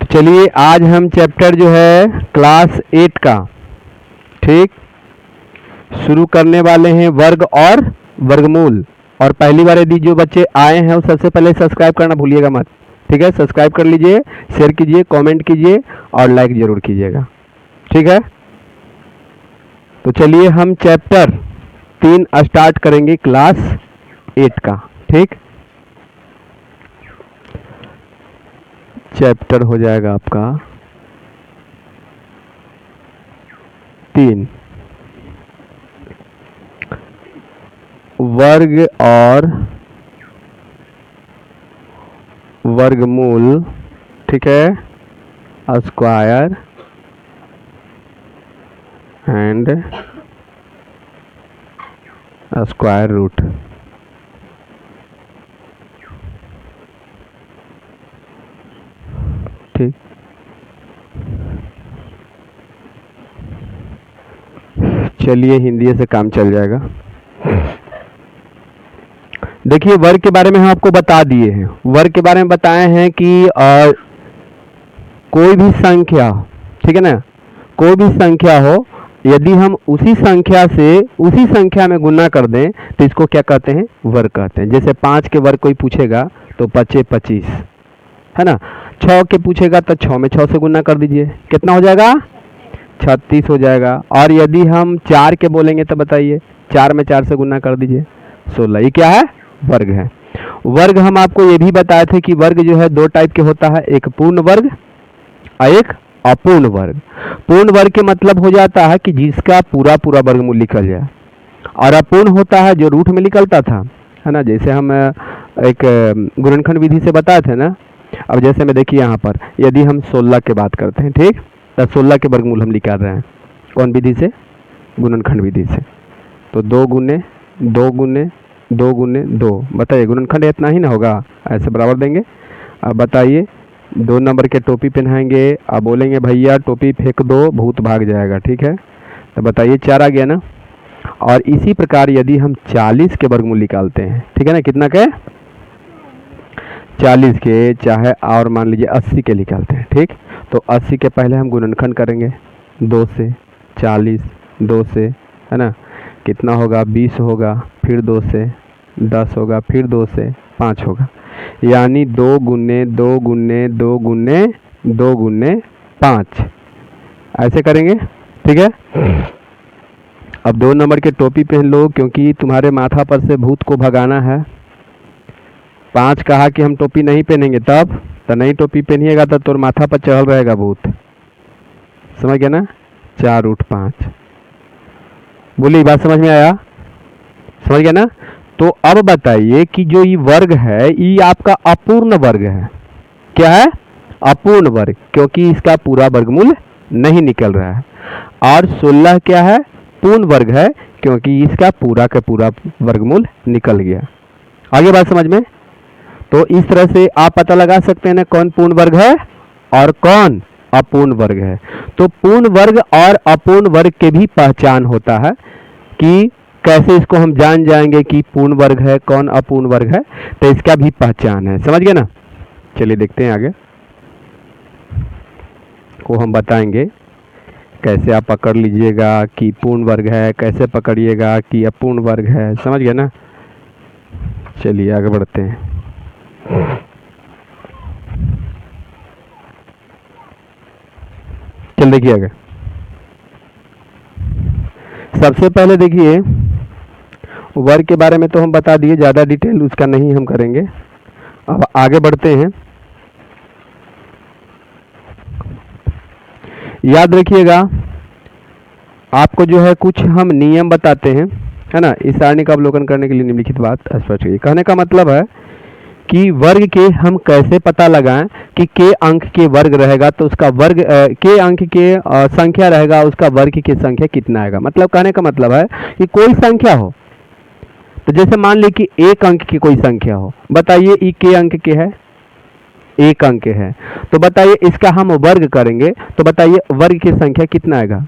चलिए आज हम चैप्टर जो है क्लास 8 का ठीक शुरू करने वाले हैं, वर्ग और वर्गमूल। और पहली बार यदि जो बच्चे आए हैं वो सबसे पहले सब्सक्राइब करना भूलिएगा मत, ठीक है। सब्सक्राइब कर लीजिए, शेयर कीजिए, कमेंट कीजिए और लाइक जरूर कीजिएगा, ठीक है। तो चलिए हम चैप्टर 3 स्टार्ट करेंगे क्लास 8 का, ठीक। चैप्टर हो जाएगा आपका 3, वर्ग और वर्गमूल, ठीक है। स्क्वायर एंड स्क्वायर रूट, ठीक। चलिए हिंदी से काम चल जाएगा। देखिए वर्ग के बारे में हम आपको बता दिए हैं। वर्ग के बारे में बताए हैं कि कोई भी संख्या, ठीक है ना, कोई भी संख्या हो, यदि हम उसी संख्या से उसी संख्या में गुना कर दें तो इसको क्या कहते हैं, वर्ग कहते हैं। जैसे 5 के वर्ग कोई पूछेगा तो 5 25, है ना। 6 के पूछेगा तो 6 में 6 से गुना कर दीजिए, कितना हो जाएगा, 36 हो जाएगा। और यदि हम 4 के बोलेंगे तो बताइए, 4 में 4 से गुना कर दीजिए, 16। ये क्या है, वर्ग है। वर्ग हम आपको ये भी बताए थे कि वर्ग जो है 2 टाइप के होता है, एक पूर्ण वर्ग और एक अपूर्ण वर्ग। पूर्ण वर्ग के मतलब हो जाता है कि जिसका पूरा पूरा वर्गमूल निकल जाए, और अपूर्ण होता है जो रूट में निकलता था, है ना। जैसे हम एक गुणनखंड विधि से बताए थे ना। अब जैसे में देखिए यहाँ पर यदि हम 16 के बात करते हैं, ठीक, तो 16 के वर्गमूल हम निकाल रहे हैं कौन विधि से, गुणनखंड विधि से। तो 2 गुने 2 गुने 2 गुने 2, बताइए गुणनखंड इतना ही ना होगा, ऐसे बराबर देंगे। अब बताइए 2 नंबर के टोपी पहनाएंगे, अब बोलेंगे भैया टोपी फेंक दो भूत भाग जाएगा, ठीक है। तो बताइए 4 आ गया ना। और इसी प्रकार यदि हम 40 के वर्गमूल निकालते हैं, ठीक है ना, कितना के, 40 के, चाहे और मान लीजिए 80 के निकालते हैं, ठीक। तो 80 के पहले हम गुणनखंड करेंगे 2 से, 40 2 से, है ना, कितना होगा 20 होगा, फिर 2 से 10 होगा, फिर 2 से 5 होगा। यानी 2 गुने 2 गुने 2 गुने 2 गुने 5, ऐसे करेंगे, ठीक है। अब 2 नंबर के टोपी पहन लो क्योंकि तुम्हारे माथा पर से भूत को भगाना है। 5 कहा कि हम टोपी नहीं पहनेंगे, तब तो नहीं टोपी पहनिएगा तो तोर माथा पर चढ़ रहेगा भूत, समझ गया ना। 4 रूट 5, बोलिए बात समझ में आया, समझ गया ना। तो अब बताइए कि जो ये वर्ग है ये आपका अपूर्ण वर्ग है। क्या है, अपूर्ण वर्ग, क्योंकि इसका पूरा वर्गमूल नहीं निकल रहा है। और 16 क्या है, पूर्ण वर्ग है, क्योंकि इसका पूरा का पूरा वर्गमूल निकल गया। आगे बात समझ में। तो इस तरह से आप पता लगा सकते हैं ना कौन पूर्ण वर्ग है और कौन अपूर्ण वर्ग है। तो पूर्ण वर्ग और अपूर्ण वर्ग के भी पहचान होता है कि कैसे इसको हम जान जाएंगे कि पूर्ण वर्ग है कौन अपूर्ण वर्ग है, तो इसका भी पहचान है, समझ गए ना। चलिए देखते हैं आगे को हम बताएंगे कैसे आप पकड़ लीजिएगा कि पूर्ण वर्ग है, कैसे पकड़िएगा कि अपूर्ण वर्ग है, समझ गए ना। चलिए आगे बढ़ते हैं। चल देखिए आगे। सबसे पहले देखिए वर्ग के बारे में तो हम बता दिए, ज़्यादा डिटेल उसका नहीं हम करेंगे। अब आगे बढ़ते हैं। याद रखिएगा आपको जो है कुछ हम नियम बताते हैं, है ना। इस सारणी का अवलोकन करने के लिए निम्नलिखित बात स्पष्ट है। कहने का मतलब है कि वर्ग के हम कैसे पता लगाएं कि के अंक के वर्ग रहेगा तो उसका वर्ग के अंक के संख्या रहेगा, उसका वर्ग की संख्या कितना आएगा। मतलब कहने का मतलब है कि कोई संख्या हो, तो जैसे मान ली कि 1 अंक की कोई संख्या हो, बताइए ये के अंक के है, 1 अंक है, तो बताइए इसका हम वर्ग करेंगे तो बताइए वर्ग की संख्या कितना आएगा।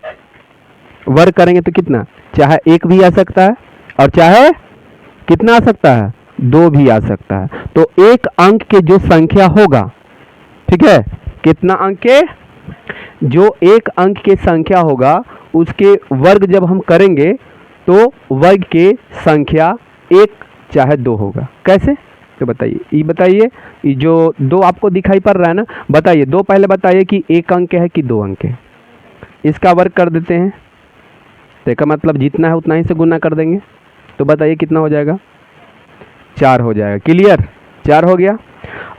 वर्ग करेंगे तो कितना, चाहे 1 भी आ सकता है और चाहे कितना आ सकता है, 2 भी आ सकता है। तो 1 अंक के जो संख्या होगा, ठीक है, कितना अंक के, जो एक अंक की संख्या होगा उसके वर्ग जब हम करेंगे तो वर्ग की संख्या एक चाहे दो होगा। कैसे तो बताइए, ये बताइए, ये जो दो आपको दिखाई पड़ रहा है ना, बताइए दो पहले बताइए कि एक अंक है कि दो अंक है। इसका वर्ग कर देते हैं तो इसका मतलब जितना है उतना ही से गुना कर देंगे, तो बताइए कितना हो जाएगा, 4 हो जाएगा। क्लियर, 4 हो गया।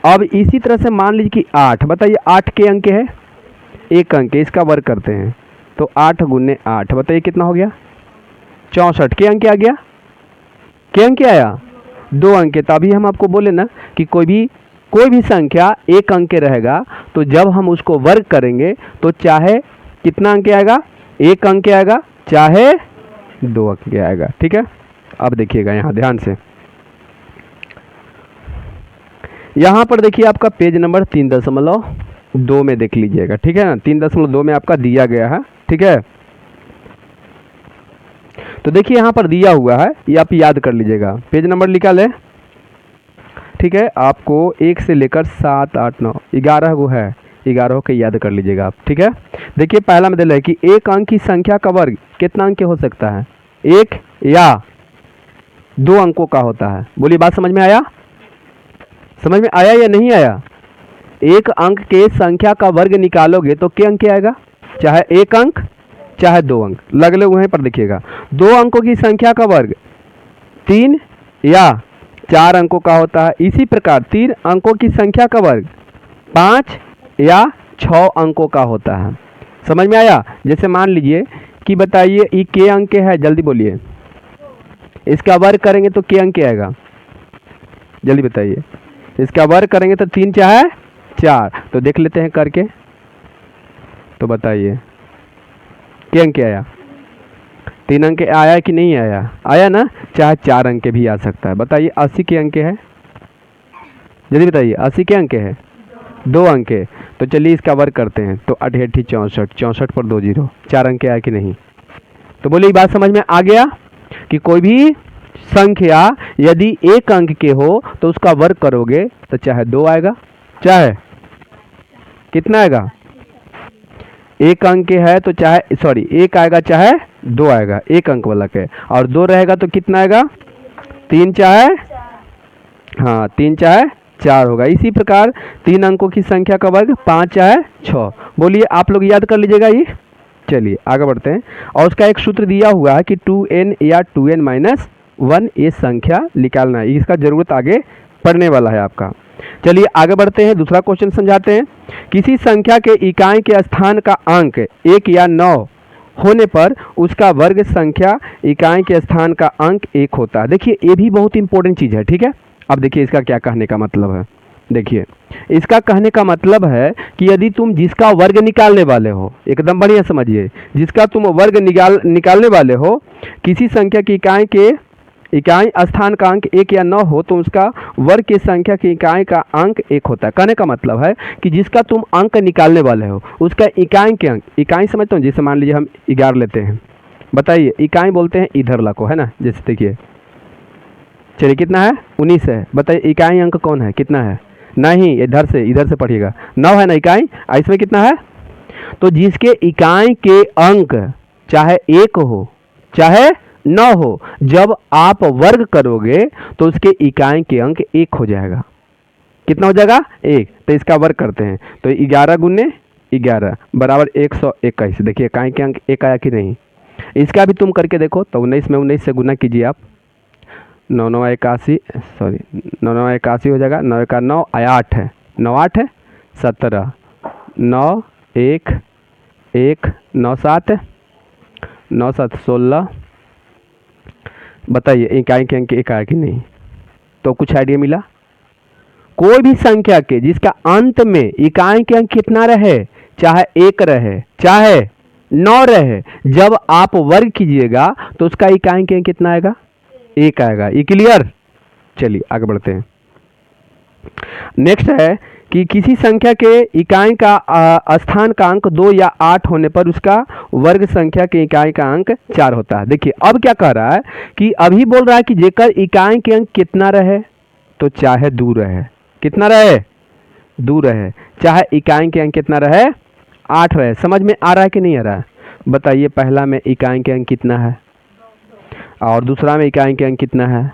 अब इसी तरह से मान लीजिए कि 8, बताइए 8 के अंक है, एक अंक है, इसका वर्ग करते हैं तो 8 गुने 8, बताइए कितना हो गया, 64 के अंक आ गया। क्या अंक आया, 2 अंक। तभी हम आपको बोले ना कि कोई भी संख्या एक अंक रहेगा तो जब हम उसको वर्ग करेंगे तो चाहे कितना अंक आएगा, एक अंक आएगा, चाहे 2 अंक आएगा। ठीक है, अब देखिएगा यहाँ ध्यान से, यहाँ पर देखिए आपका पेज नंबर 3.2 में देख लीजिएगा। ठीक है ना, 3.2 में आपका दिया गया है। ठीक है, तो देखिए यहाँ पर दिया हुआ है, ये आप याद कर लीजिएगा, पेज नंबर लिखा ले। ठीक है, आपको 1 से लेकर 7, 8, 9, 11 वो है, 11 के याद कर लीजिएगा आप। ठीक है, देखिए पहला में दिया है कि एक अंक की संख्या का वर्ग कितना अंक हो सकता है, 1 या 2 अंकों का होता है। बोलिए बात समझ में आया, समझ में आया या नहीं आया। एक अंक के संख्या का वर्ग निकालोगे तो क्या अंक आएगा, चाहे एक अंक चाहे 2 अंक। लगले वहीं पर देखिएगा, 2 अंकों की संख्या का वर्ग 3 या 4 अंकों का होता है। इसी प्रकार 3 अंकों की संख्या का वर्ग 5 या 6 अंकों का होता है। समझ में आया। जैसे मान लीजिए कि बताइए ये के अंक है, जल्दी बोलिए, इसका वर्ग करेंगे तो के अंक आएगा, जल्दी बताइए। इसका वर्ग करेंगे तो 3 चाहे 4, तो देख लेते हैं करके, तो बताइए के अंक आया, 3 अंक आया कि नहीं आया, आया ना, चाहे 4 अंक भी आ सकता है। बताइए 80 के अंक है, जल्दी बताइए 80 के अंक है, 2 अंक है, तो चलिए इसका वर्ग करते हैं तो 8 8 64, 64 पर 2 0, 4 अंक आया कि नहीं। तो बोलिए बात समझ में आ गया कि कोई भी संख्या यदि एक अंक के हो तो उसका वर्ग करोगे तो चाहे 2 आएगा, चाहे कितना आएगा, एक अंक है तो चाहे सॉरी 1 आएगा चाहे 2 आएगा, एक अंक वाला के, और 2 रहेगा तो कितना आएगा, 3 चाहे, हाँ 3 चाहे 4 होगा। इसी प्रकार 3 अंकों की संख्या का वर्ग 5 चाहे 6। बोलिए आप लोग याद कर लीजिएगा ये। चलिए आगे बढ़ते हैं, और उसका एक सूत्र दिया हुआ है कि 2n या 2n-1 ये संख्या निकालना है, इसका जरूरत आगे पड़ने वाला है आपका। चलिए आगे बढ़ते हैं, दूसरा क्वेश्चन समझाते हैं। किसी संख्या के इकाई के स्थान का अंक 1 या 9 होने पर उसका वर्ग संख्या इकाई के स्थान का अंक 1 होता है। देखिए ये भी बहुत इंपॉर्टेंट चीज़ है। ठीक है, अब देखिए इसका क्या कहने का मतलब है। देखिए इसका कहने का मतलब है कि यदि तुम जिसका वर्ग निकालने वाले हो, एकदम बढ़िया समझिए, जिसका तुम वर्ग निकालने वाले हो, किसी संख्या की इकाई स्थान का अंक 1 या 9 हो तो उसका वर्ग की संख्या की इकाई का अंक 1 होता है। कहने का मतलब है कि जिसका तुम अंक निकालने वाले हो उसका इकाई के अंक, इकाई समझते हो, जैसे मान लीजिए हम 11 लेते हैं, बताइए इकाई बोलते हैं इधर ला को, है ना, जैसे देखिए चलिए कितना है, 19 है, बताइए इकाई अंक कौन है, कितना है, नहीं इधर से पढ़िएगा, 9 है ना इकाई, इसमें कितना है, तो जिसके इकाई के अंक चाहे 1 हो चाहे 9 हो, जब आप वर्ग करोगे तो उसके इकाई के अंक 1 हो जाएगा। कितना हो जाएगा, 1। तो इसका वर्ग करते हैं तो 11 गुने 11 बराबर 121। देखिए इकाई के अंक 1 आया कि नहीं। इसका भी तुम करके देखो तो 19 में 19 से गुना कीजिए आप, 9 9 81, सॉरी 9 9 81 हो जाएगा, 9 1 9 आया 8 है, 9 8 है 17, 9 1 1 9 7 9 7 16। बताइए इकाई के अंक 1 आया कि नहीं। तो कुछ आइडिया मिला। कोई भी संख्या के जिसका अंत में इकाई के अंक कितना रहे, चाहे 1 रहे चाहे 9 रहे, जब आप वर्ग कीजिएगा तो उसका इकाई के अंक कितना आएगा, 1 आएगा। ये क्लियर। चलिए आगे बढ़ते हैं। नेक्स्ट है कि किसी संख्या के इकाई का स्थान का अंक 2 या 8 होने पर उसका वर्ग संख्या के इकाई का अंक 4 होता है। देखिए अब क्या कह रहा है कि अभी बोल रहा है कि जेकर इकाई के अंक कितना रहे, तो चाहे 2 रहे, कितना रहे, 2 रहे, चाहे इकाई के अंक कितना रहे, 8 रहे। समझ में आ रहा है कि नहीं आ रहा है? बताइए, पहला में इकाई के अंक कितना है और दूसरा में इकाई के अंक कितना है?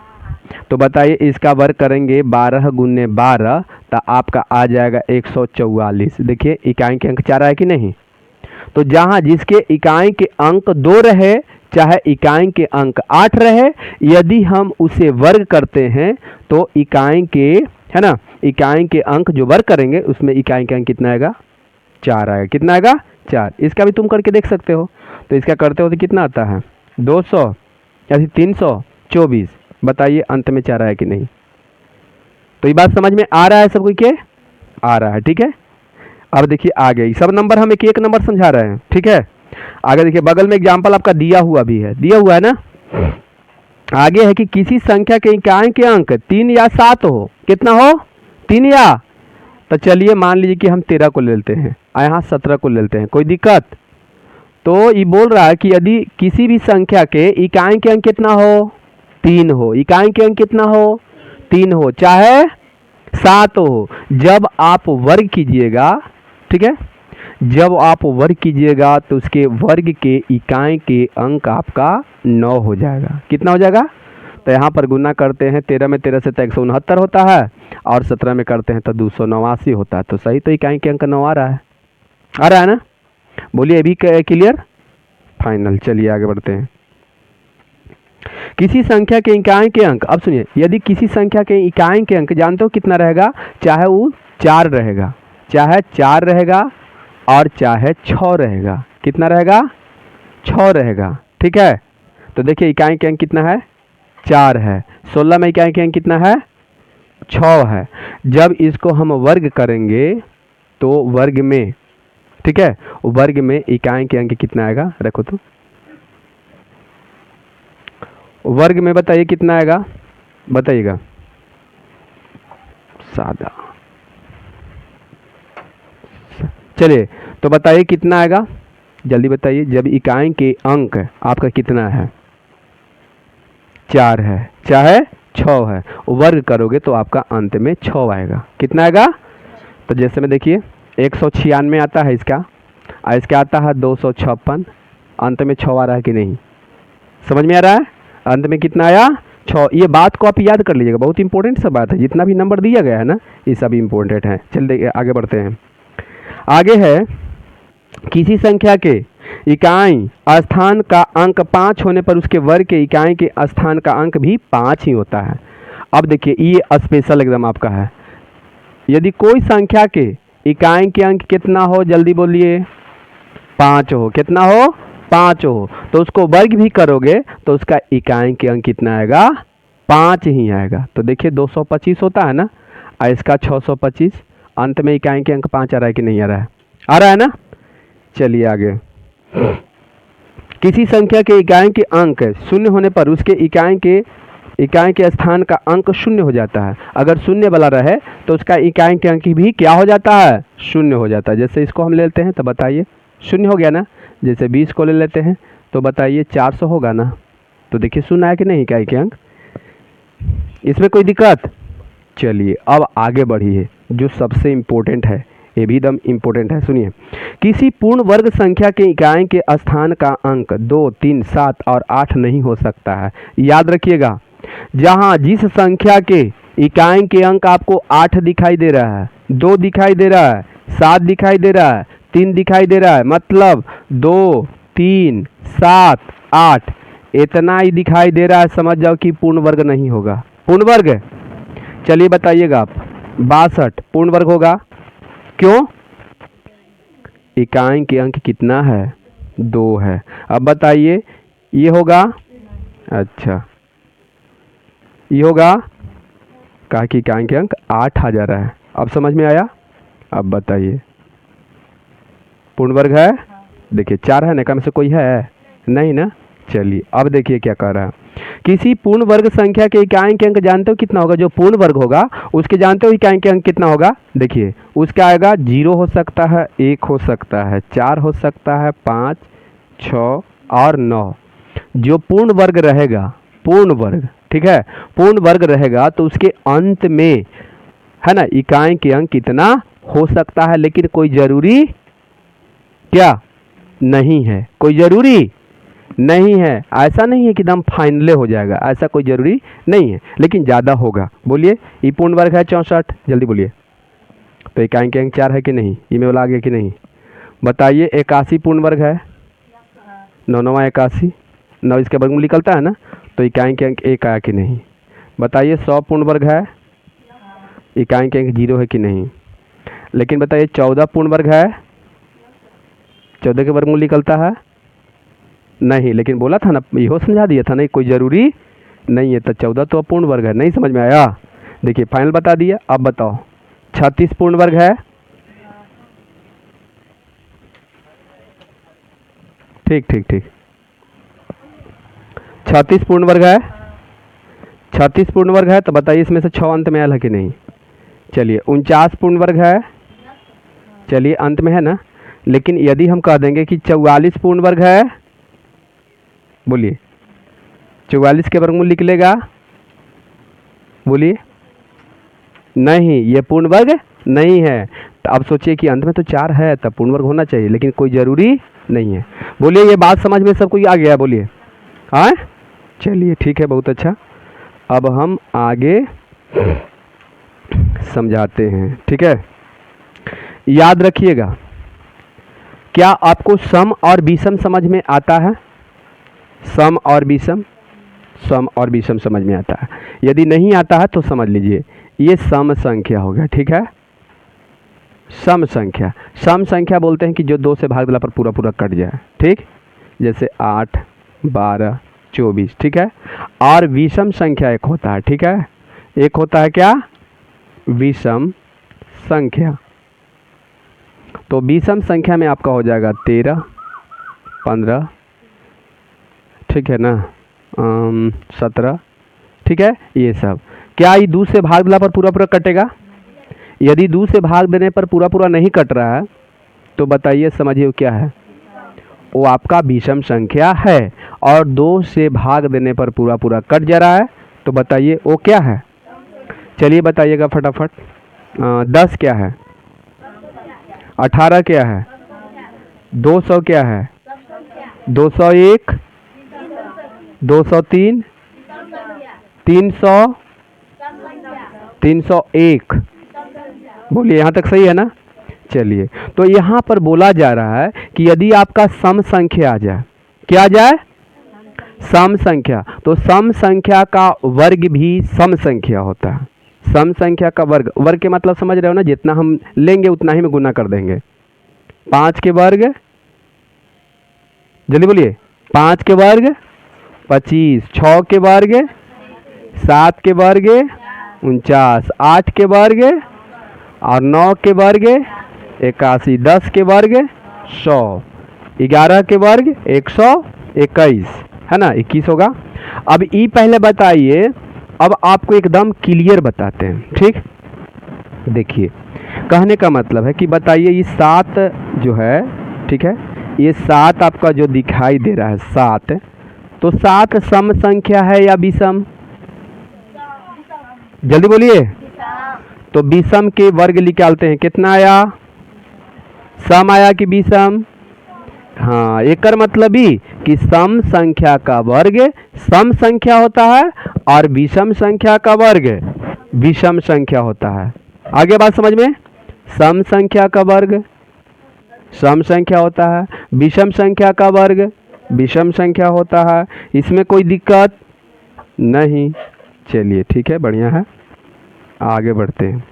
तो बताइए, इसका वर्ग करेंगे 12 गुने 12 तो आपका आ जाएगा 144। देखिए इकाई के अंक 4 है कि नहीं? तो जहाँ जिसके इकाई के अंक 2 रहे, चाहे इकाई के अंक 8 रहे, यदि हम उसे वर्ग करते हैं तो इकाई के, है ना, इकाई के अंक जो वर्ग करेंगे उसमें इकाई के अंक कितना आएगा, 4 आएगा। कितना आएगा, 4। इसका भी तुम करके देख सकते हो। तो इसका करते हो तो कितना आता है, 200 या 324। बताइए अंत में 4 आया कि नहीं? तो ये बात समझ में आ रहा है सबको के? आ रहा है, ठीक है। अब देखिए आगे सब नंबर हम एक एक नंबर समझा रहे हैं, ठीक है। आगे देखिए, बगल में एग्जाम्पल आपका दिया हुआ भी है, दिया हुआ है ना। आगे है कि किसी संख्या के इकाई के अंक 3 या 7 हो। कितना हो, 3 या, तो चलिए मान लीजिए कि हम 13 को ले लेते हैं और यहाँ 17 को ले लेते हैं, कोई दिक्कत? तो ये बोल रहा है कि यदि किसी भी संख्या के इकाई के अंक कितना हो, 3 हो, इकाई के अंक कितना हो, 3 हो, चाहे 7 हो, जब आप वर्ग कीजिएगा, ठीक है, जब आप वर्ग कीजिएगा तो उसके वर्ग के इकाई के अंक आपका 9 हो जाएगा। कितना हो जाएगा? तो यहाँ पर गुना करते हैं 13 में 13 से तो 169 होता है और 17 में करते हैं तो 289 होता है। तो सही, तो इकाई के अंक 9 आ रहा है, आ रहा है ना? बोलिए अभी क्लियर, फाइनल। चलिए आगे बढ़ते हैं। किसी संख्या के इकाई के अंक, अब सुनिए, यदि किसी संख्या के इकाई के अंक जानते हो कितना रहेगा, चाहे वो 4 रहेगा, चाहे 4 रहेगा और चाहे 6 रहेगा। कितना रहेगा, 6 रहेगा, ठीक है। तो देखिए इकाई के अंक कितना है, 4 है। 16 में इकाई के अंक कितना है, 6 है। जब इसको हम वर्ग करेंगे तो वर्ग में, ठीक है, वर्ग में इकाई के अंक कितना आएगा, रखो तो वर्ग में बताइए कितना आएगा, बताइएगा। सादा, चलिए तो बताइए कितना आएगा, जल्दी बताइए। जब इकाई के अंक आपका कितना है, 4 है, चाहे 6 है, वर्ग करोगे तो आपका अंत में 6 आएगा। कितना आएगा? तो जैसे में देखिए 196 आता है इसका, और इसका आता है 256। अंत में 6 आ रहा है कि नहीं? समझ में आ रहा है? अंत में कितना आया, 6। ये बात को आप याद कर लीजिएगा, बहुत इंपॉर्टेंट सा बात है। जितना भी नंबर दिया गया है ना, ये सब इंपॉर्टेंट है। चलिए आगे बढ़ते हैं। आगे है, किसी संख्या के इकाई स्थान का अंक 5 होने पर उसके वर्ग के इकाई के स्थान का अंक भी 5 ही होता है। अब देखिए ये स्पेशल एकदम आपका है। यदि कोई संख्या के इकाई के अंक कितना हो, जल्दी बोलिए, 5 हो। कितना हो, 5 हो, तो उसको वर्ग भी करोगे तो उसका इकाई के अंक कितना आएगा, 5 ही आएगा। तो देखिए 225 होता है ना, और इसका 625। अंत में इकाई के अंक 5 आ रहा है कि नहीं आ रहा है? आ रहा है ना। चलिए आगे, किसी संख्या के इकाई के अंक 0 होने पर उसके इकाई के स्थान का अंक 0 हो जाता है। अगर 0 वाला रहे तो उसका इकाई के अंक भी क्या हो जाता है, 0 हो जाता है। जैसे इसको हम ले लेते हैं तो बताइए 0 हो गया ना। जैसे 20 को ले लेते हैं तो बताइए 400 होगा ना। तो देखिए 0 आया कि नहीं इकाई के अंक, इसमें कोई दिक्कत? चलिए अब आगे बढ़िए, जो सबसे इम्पोर्टेंट है, ये भी एकदम इम्पोर्टेंट है, सुनिए। किसी पूर्ण वर्ग संख्या के इकाई के स्थान का अंक 2, 3, 7 और 8 नहीं हो सकता है। याद रखिएगा, जहां जिस संख्या के इकाई के अंक आपको 8 दिखाई दे रहा है, 2 दिखाई दे रहा है, 7 दिखाई दे रहा है, 3 दिखाई दे रहा है, मतलब 2, 3, 7, 8 इतना ही दिखाई दे रहा है, समझ जाओ कि पूर्ण वर्ग नहीं होगा। पूर्ण वर्ग, चलिए बताइएगा आप, 62 पूर्ण वर्ग होगा। क्यों? इकाई के अंक कितना है, 2 है। अब बताइए ये होगा, अच्छा ये होगा, कहा कि इकाई के अंक 8 आ जा रहा है। अब समझ में आया? अब बताइए पूर्ण वर्ग है? देखिए 4 है ना, कम से कोई है नहीं ना। चलिए अब देखिए क्या कह रहा है। किसी पूर्ण वर्ग संख्या के इकाई के अंक जानते हो कितना होगा? जो पूर्ण वर्ग होगा उसके जानते हो इकाई के अंक कितना होगा? देखिए उसका आएगा 0 हो सकता है, 1 हो सकता है, 4 हो सकता है, 5, 6 और 9। जो पूर्ण वर्ग रहेगा, पूर्ण वर्ग, ठीक है, पूर्ण वर्ग रहेगा तो उसके अंत में, है ना, इकाई के अंक कितना हो सकता है, लेकिन कोई ज़रूरी क्या नहीं है, कोई ज़रूरी नहीं है। ऐसा नहीं है कि एकदम फाइनले हो जाएगा, ऐसा कोई ज़रूरी नहीं है, लेकिन ज़्यादा होगा। बोलिए, ये पूर्ण वर्ग है 64, जल्दी बोलिए। तो इकाई के अंक 4 है कि नहीं, ये में वाला आ गया कि नहीं, बताइए। 81 पूर्ण वर्ग है, 9 9 81, 9 इसके वर्गमूल निकलता है ना, तो इकाई के अंक 1 आया कि नहीं, बताइए। 100 पूर्ण वर्ग है, इकाई के अंक 0 है कि नहीं, लेकिन बताइए 14 पूर्ण वर्ग है, 14 के वर्गमूल निकलता है नहीं, लेकिन बोला था ना, इहो समझा दिया था नहीं, कोई ज़रूरी नहीं है। तो 14 तो अपूर्ण वर्ग है, नहीं समझ में आया। देखिए फाइनल बता दिया, अब बताओ। 36 पूर्ण वर्ग है, ठीक ठीक ठीक, 36 पूर्ण वर्ग है, 36 पूर्ण वर्ग है, तो बताइए इसमें से 6 अंत में आया है कि नहीं। चलिए 49 पूर्ण वर्ग है, चलिए अंत में है ना, लेकिन यदि हम कह देंगे कि 44 पूर्ण वर्ग है, बोलिए 44 के वर्गमूल निकलेगा, बोलिए। नहीं, ये पूर्ण वर्ग नहीं है। तो अब सोचिए कि अंत में तो 4 है, तब पूर्ण वर्ग होना चाहिए, लेकिन कोई ज़रूरी नहीं है। बोलिए, ये बात समझ में सबको आ गया, बोलिए। हाँ चलिए ठीक है, बहुत अच्छा। अब हम आगे समझाते हैं, ठीक है। याद रखिएगा, क्या आपको सम और विषम समझ में आता है? सम और विषम, सम और विषम समझ में आता है। यदि नहीं आता है तो समझ लीजिए, ये सम संख्या हो गया, ठीक है। सम संख्या, सम संख्या बोलते हैं कि जो 2 से भाग दिला पर पूरा पूरा कट जाए, ठीक, जैसे 8 12 24, ठीक है। और विषम संख्या एक होता है, ठीक है, एक होता है क्या, विषम संख्या। तो विषम संख्या में आपका हो जाएगा 13 15, ठीक है ना, 17, ठीक है। ये सब क्या ये 2 से भाग दिला पर पूरा पूरा कटेगा? यदि 2 से भाग देने पर पूरा पूरा नहीं कट रहा है, तो बताइए, समझिए वो क्या है, वो आपका विषम संख्या है। और 2 से भाग देने पर पूरा पूरा कट जा रहा है, तो बताइए वो क्या है। चलिए बताइएगा फटाफट। 10 क्या है, 18 क्या है, 200 क्या है, 201, 203, 300, 301, बोलिए, यहाँ तक सही है ना। चलिए, तो यहाँ पर बोला जा रहा है कि यदि आपका सम संख्या आ जाए, क्या आ जाए, सम संख्या, तो सम संख्या का वर्ग भी सम संख्या होता है। सम संख्या का वर्ग, वर्ग के मतलब समझ रहे हो ना, जितना हम लेंगे उतना ही में गुना कर देंगे। 5 के वर्ग, जल्दी बोलिए, 5 के वर्ग 25, 6 के वर्ग 7 के वर्ग 49, 8 के वर्ग और 9 के वर्ग 81, 10 के वर्ग 100, 11 के वर्ग 121, है ना, 21 होगा। अब ई पहले बताइए, अब आपको एकदम क्लियर बताते हैं, ठीक। देखिए, कहने का मतलब है कि बताइए, ये 7 जो है, ठीक है, ये 7 आपका जो दिखाई दे रहा है 7, तो 7 सम संख्या है या विषम, जल्दी बोलिए। तो विषम के वर्ग निकालते हैं, कितना आया, सम आया कि विषम। हाँ, एक मतलब ही कि सम संख्या का वर्ग सम संख्या होता है और विषम संख्या का वर्ग विषम संख्या होता है। आगे बात समझ में, सम संख्या का वर्ग सम संख्या होता है, विषम संख्या का वर्ग विषम संख्या होता है, इसमें कोई दिक्कत नहीं। चलिए ठीक है, बढ़िया है, आगे बढ़ते हैं।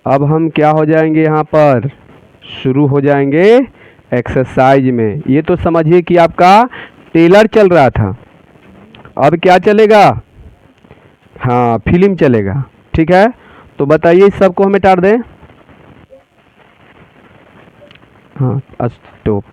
अब हम क्या हो जाएंगे, यहाँ पर शुरू हो जाएंगे एक्सरसाइज में। ये तो समझिए कि आपका टेलर चल रहा था, अब क्या चलेगा, हाँ फिल्म चलेगा, ठीक है। तो बताइए, इस सबको हम मिटा दें, हाँ स्टॉप।